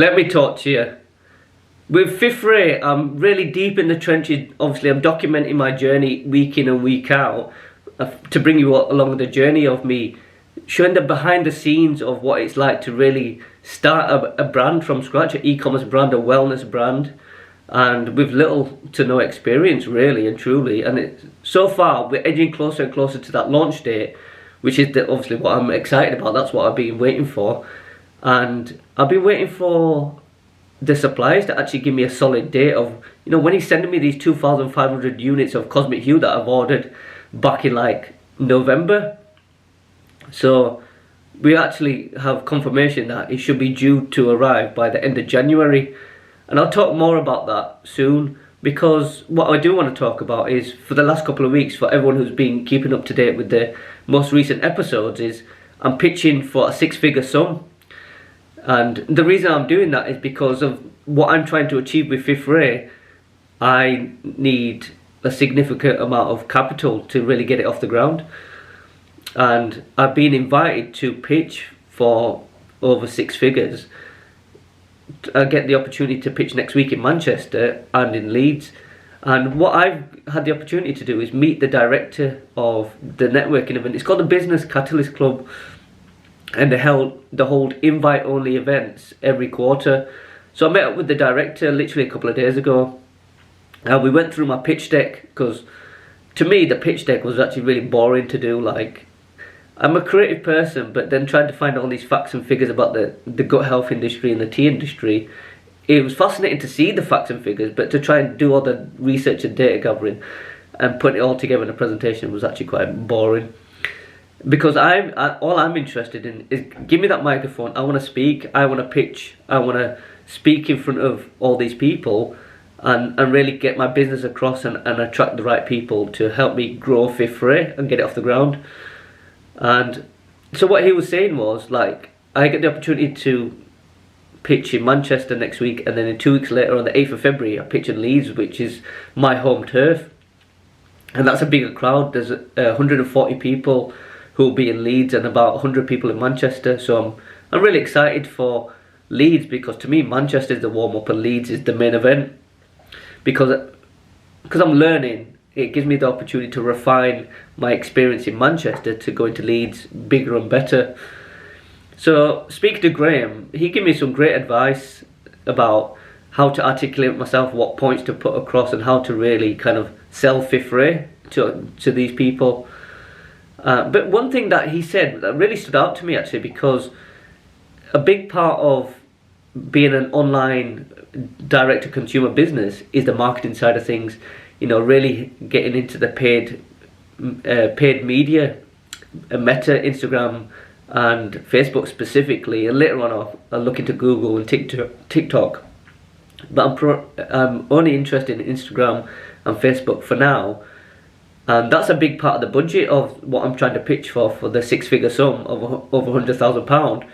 Let me talk to you. With Fifth Ray, I'm really deep in the trenches. Obviously, I'm documenting my journey week in and week out to bring you along the journey of me, showing the behind the scenes of what it's like to really start a brand from scratch, an e-commerce brand, a wellness brand, and with little to no experience, really and truly. And so far, we're edging closer and closer to that launch date, which is obviously what I'm excited about. That's what I've been waiting for. And I've been waiting for the suppliers to actually give me a solid date of, when he's sending me these 2,500 units of Cosmic Hue that I've ordered back in like November. So we actually have confirmation that it should be due to arrive by the end of January. And I'll talk more about that soon, because what I do want to talk about is, for the last couple of weeks, for everyone who's been keeping up to date with the most recent episodes, is I'm pitching for a six-figure sum. And the reason I'm doing that is because of what I'm trying to achieve with Fifth Ray. I need a significant amount of capital to really get it off the ground. And I've been invited to pitch for over six figures. I get the opportunity to pitch next week in Manchester and in Leeds. And what I've had the opportunity to do is meet the director of the networking event. It's called the Business Catalyst Club. And they hold invite-only events every quarter. So I met up with the director literally a couple of days ago. We went through my pitch deck, because to me the pitch deck was actually really boring to do. Like, I'm a creative person, but then trying to find all these facts and figures about the gut health industry and the tea industry, it was fascinating to see the facts and figures, but to try and do all the research and data gathering and put it all together in a presentation was actually quite boring. Because all I'm interested in is, give me that microphone. I want to speak. I want to pitch. I want to speak in front of all these people, and really get my business across and attract the right people to help me grow Fifth Ray and get it off the ground. And so what he was saying was, like, I get the opportunity to pitch in Manchester next week, and then in 2 weeks later, on the 8th of February, I pitch in Leeds, which is my home turf. And that's a bigger crowd. There's 140 people who will be in Leeds and about 100 people in Manchester. So I'm really excited for Leeds, because to me Manchester is the warm-up and Leeds is the main event. Because I'm learning, it gives me the opportunity to refine my experience in Manchester to go into Leeds bigger and better. So speaking to Graham, he gave me some great advice about how to articulate myself, what points to put across, and how to really kind of sell Fifth Ray to these people. But one thing that he said that really stood out to me, actually, because a big part of being an online direct-to-consumer business is the marketing side of things. Really getting into the paid media, Meta, Instagram, and Facebook specifically. And later on, I'll look into Google and TikTok. But I'm only interested in Instagram and Facebook for now. And that's a big part of the budget of what I'm trying to pitch for the six-figure sum of over £100,000.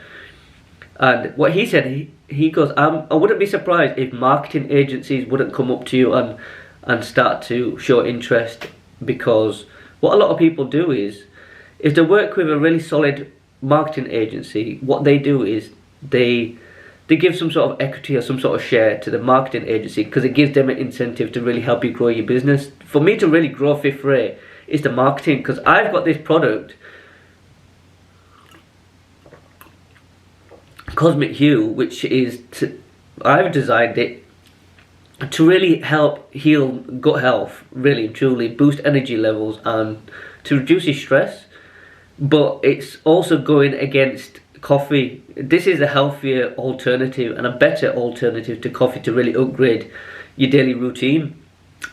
And what he said, he goes, I wouldn't be surprised if marketing agencies wouldn't come up to you and start to show interest, because what a lot of people do is, if they work with a really solid marketing agency, what they do is they give some sort of equity or some sort of share to the marketing agency, because it gives them an incentive to really help you grow your business. For me to really grow Fifth Ray, is the marketing, because I've got this product, Cosmic Hue, which is I've designed it to really help heal gut health, really and truly boost energy levels and to reduce your stress. But it's also going against coffee. This is a healthier alternative and a better alternative to coffee to really upgrade your daily routine.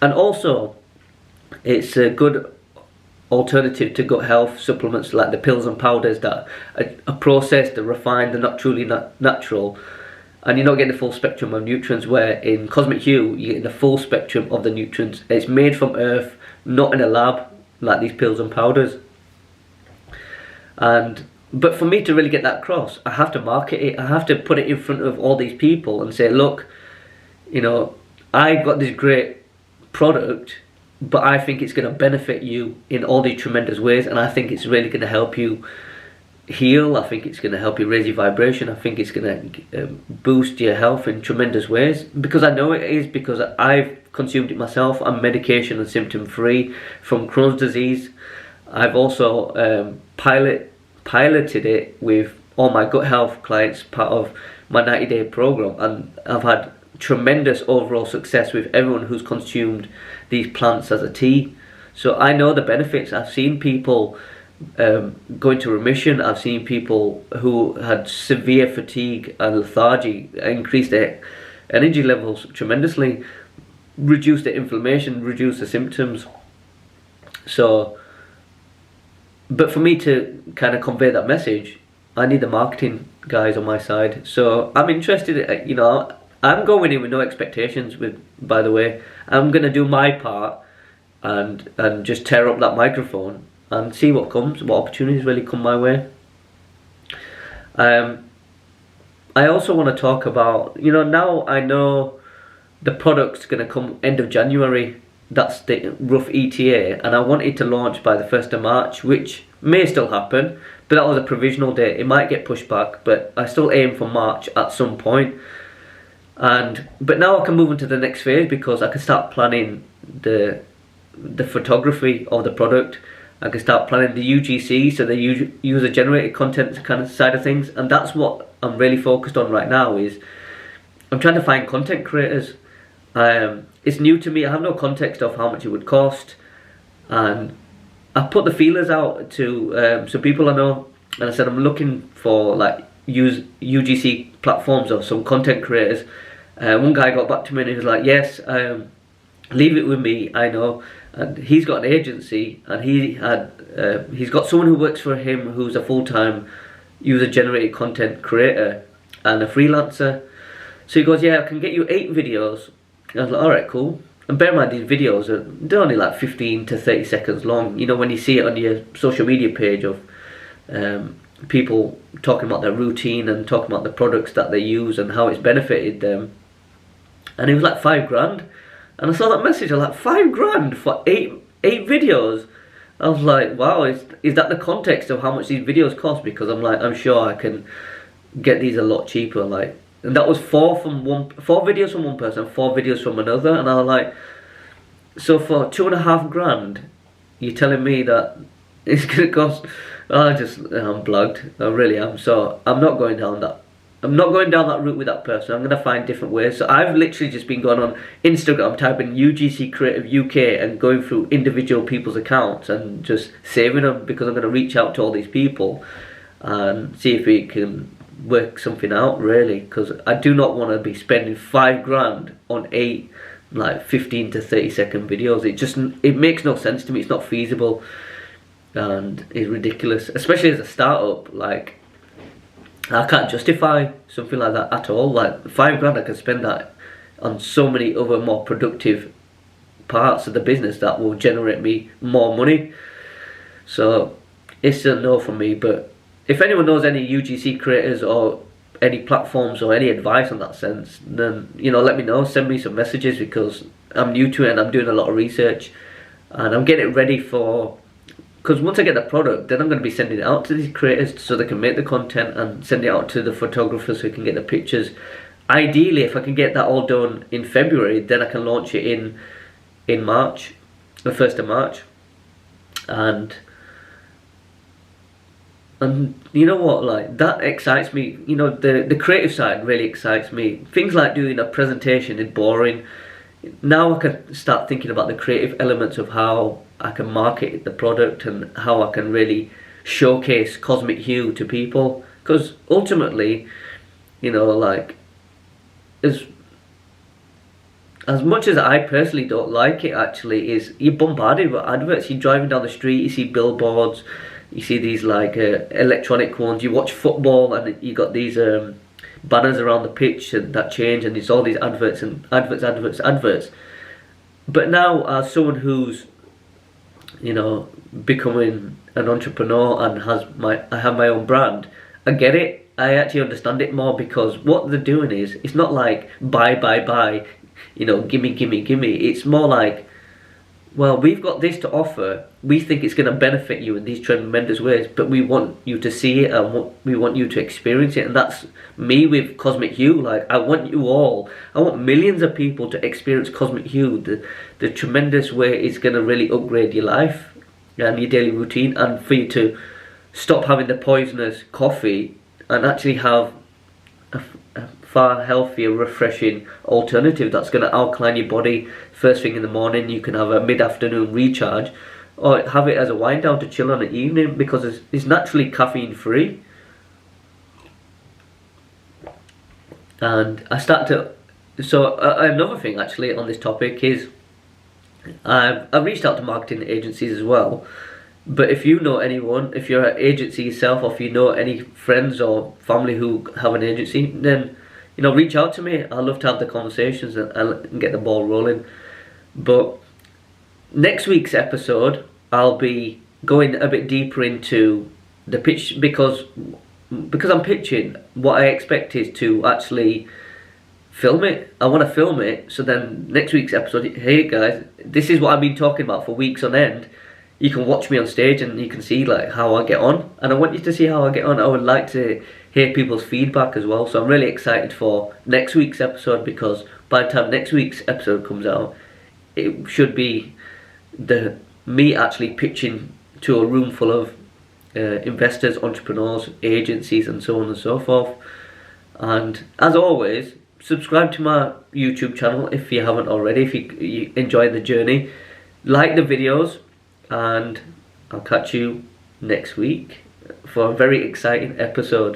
And also, it's a good alternative to gut health supplements like the pills and powders that are processed, are refined, they're not truly natural, and you're not getting the full spectrum of nutrients, where in Cosmic Hue you're getting the full spectrum of the nutrients. It's made from earth, not in a lab like these pills and powders. But for me to really get that across, I have to market it. I have to put it in front of all these people and say, look, I've got this great product, but I think it's going to benefit you in all these tremendous ways, and I think it's really going to help you heal. I think it's going to help you raise your vibration. I think it's going to boost your health in tremendous ways, because I know it is, because I've consumed it myself. I'm medication and symptom free from Crohn's disease. I've also piloted it with all my gut health clients, part of my 90-day program, and I've had tremendous overall success with everyone who's consumed these plants as a tea. So I know the benefits. I've seen people go into remission. I've seen people who had severe fatigue and lethargy increase their energy levels tremendously, reduce the inflammation, reduce the symptoms. So, but for me to kind of convey that message, I need the marketing guys on my side. So I'm interested, you know, I'm going in with no expectations, by the way. I'm going to do my part and just tear up that microphone and see what comes, what opportunities really come my way. I also want to talk about, you know, now I know the product's going to come end of January. That's the rough ETA, and I wanted to launch by the 1st of March, which may still happen, but that was a provisional date. It might get pushed back, but I still aim for March at some point. But now I can move into the next phase, because I can start planning the photography of the product. I can start planning the UGC, so the user generated content kind of side of things, and that's what I'm really focused on right now. Is I'm trying to find content creators. It's new to me. I have no context of how much it would cost, and I put the feelers out to some people I know, and I said I'm looking for like UGC platforms or some content creators. One guy got back to me and he was like, yes, leave it with me, I know. And he's got an agency, and he's got someone who works for him who's a full-time user generated content creator and a freelancer. So he goes, yeah, I can get you 8 videos. And I was like, alright, cool. And bear in mind, these videos they're only like 15 to 30 seconds long. You know, when you see it on your social media page of people talking about their routine and talking about the products that they use and how it's benefited them. And it was like $5,000. And I saw that message, I was like, $5,000 for 8 videos? I was like, wow, is that the context of how much these videos cost? Because I'm sure I can get these a lot cheaper. Like, and that was 4 videos from one person, 4 videos from another. And I was like, so for $2,500, you're telling me that it's gonna cost? I'm blogged. I really am. So I'm not going down that. I'm not going down that route with that person. I'm going to find different ways. So I've literally just been going on Instagram, typing UGC Creative UK and going through individual people's accounts and just saving them, because I'm going to reach out to all these people and see if we can work something out, really. Because I do not want to be spending $5,000 on 8 like 15 to 30 second videos. It makes no sense to me. It's not feasible and it's ridiculous, especially as a startup. Like, I can't justify something like that at all. Like $5,000, I can spend that on so many other more productive parts of the business that will generate me more money. So it's a no from me. But if anyone knows any UGC creators or any platforms or any advice on that sense, then, you know, let me know. Send me some messages, because I'm new to it and I'm doing a lot of research and I'm getting it ready for. Because once I get the product, then I'm going to be sending it out to these creators so they can make the content, and send it out to the photographers who can get the pictures. Ideally, if I can get that all done in February, then I can launch it in March, the 1st of March. And you know what, like, that excites me. You know, the creative side really excites me. Things like doing a presentation is boring. Now I can start thinking about the creative elements of how I can market the product and how I can really showcase Cosmic Hue to people. Because ultimately, you know, like, as much as I personally don't like it, actually, is you're bombarded with adverts. You're driving down the street, you see billboards, you see these like electronic ones. You watch football and you got these banners around the pitch and that change, and it's all these adverts and adverts. But now, as someone who's, you know, becoming an entrepreneur and I have my own brand, I get it. I actually understand it more, because what they're doing is, it's not like buy, you know, gimme. It's more like, well, we've got this to offer, we think it's going to benefit you in these tremendous ways, but we want you to see it and we want you to experience it. And that's me with Cosmic Hue. Like, I want millions of people to experience Cosmic Hue, the tremendous way it's going to really upgrade your life and your daily routine, and for you to stop having the poisonous coffee and actually have a far healthier, refreshing alternative that's going to alkaline your body first thing in the morning. You can have a mid-afternoon recharge, or have it as a wind down to chill on the evening, because it's naturally caffeine free. And another thing actually on this topic is I've reached out to marketing agencies as well. But if you know anyone, if you're an agency yourself, or if you know any friends or family who have an agency, then reach out to me. I'd love to have the conversations and get the ball rolling. But next week's episode, I'll be going a bit deeper into the pitch, because I'm pitching. What I expect is to actually film it. I want to film it, so then next week's episode, hey guys, this is what I've been talking about for weeks on end. You can watch me on stage and you can see like how I get on, and I want you to see how I get on. I would like to hear people's feedback as well. So I'm really excited for next week's episode, because by the time next week's episode comes out, it should be me actually pitching to a room full of investors, entrepreneurs, agencies, and so on and so forth. And as always, subscribe to my YouTube channel if you haven't already, if you enjoy the journey. Like the videos, and I'll catch you next week for a very exciting episode.